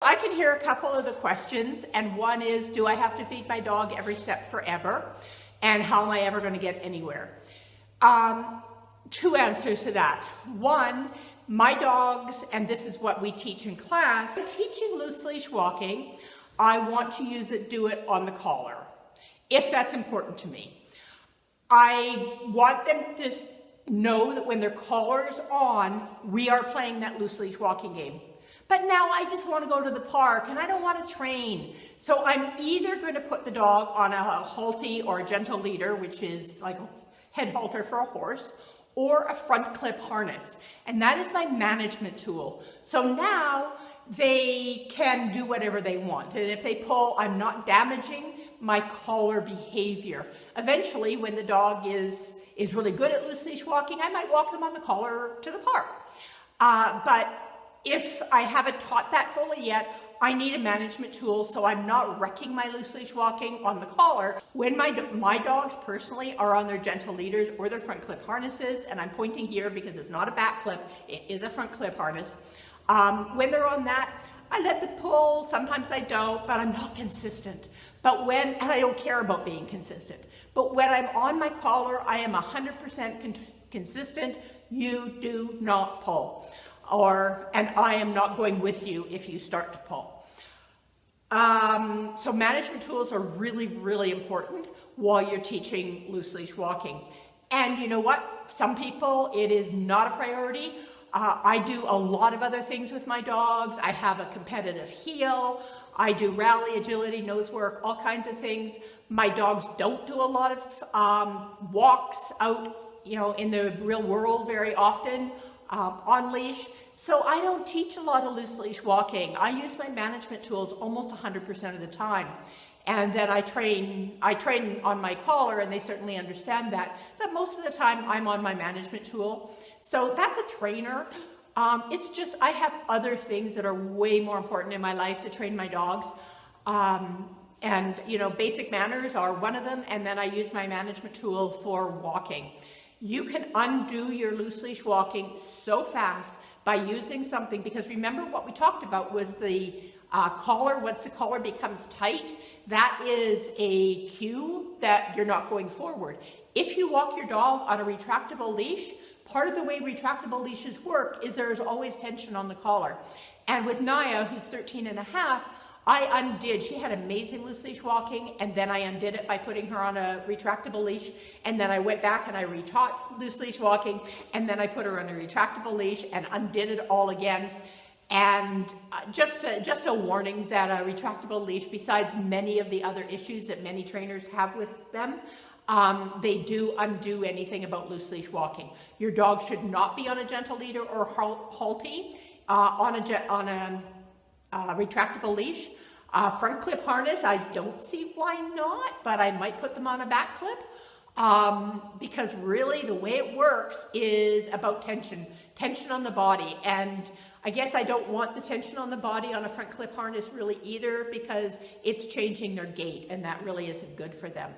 I can hear a couple of the questions, and one is, do I have to feed my dog every step forever? And how am I ever going to get anywhere? Two answers to that. One, my dogs, and this is what we teach in class, teaching loose leash walking, I want to do it on the collar, if that's important to me. I want them to know that when their collar's on, we are playing that loose leash walking game. But now I just want to go to the park and I don't want to train. So I'm either going to put the dog on a halty or a gentle leader, which is like a head halter for a horse, or a front clip harness. And that is my management tool. So now they can do whatever they want. And if they pull, I'm not damaging my collar behavior. Eventually, when the dog is really good at loose leash walking, I might walk them on the collar to the park. But if I haven't taught that fully yet, I need a management tool so I'm not wrecking my loose leash walking on the collar. When my dogs personally are on their gentle leaders or their front clip harnesses, and I'm pointing here because it's not a back clip, it is a front clip harness. When they're on that, I let them pull, sometimes I don't, but I'm not consistent. And I don't care about being consistent. But when I'm on my collar, I am 100% consistent. You do not pull. And I am not going with you if you start to pull. So management tools are really, really important while you're teaching loose leash walking. And you know what? Some people, it is not a priority. I do a lot of other things with my dogs. I have a competitive heel. I do rally, agility, nose work, all kinds of things. My dogs don't do a lot of walks out, in the real world very often. On leash. So I don't teach a lot of loose leash walking. I use my management tools almost 100% of the time. And then I train on my collar, and they certainly understand that. But most of the time I'm on my management tool. So that's a trainer. It's just, I have other things that are way more important in my life to train my dogs. Basic manners are one of them. And then I use my management tool for walking. You can undo your loose leash walking so fast by using something, because remember what we talked about was the collar. Once the collar becomes tight, that is a cue that you're not going forward. If you walk your dog on a retractable leash, part of the way retractable leashes work is there's always tension on the collar. And with Naya, who's 13 and a half, I undid. She had amazing loose leash walking, and then I undid it by putting her on a retractable leash, and then I went back and I retaught loose leash walking, and then I put her on a retractable leash and undid it all again. And just a warning that a retractable leash, besides many of the other issues that many trainers have with them, they do undo anything about loose leash walking. Your dog should not be on a gentle leader or halty on a retractable leash. Front clip harness, I don't see why not, but I might put them on a back clip because really the way it works is about tension on the body. And I guess I don't want the tension on the body on a front clip harness really either, because it's changing their gait, and that really isn't good for them.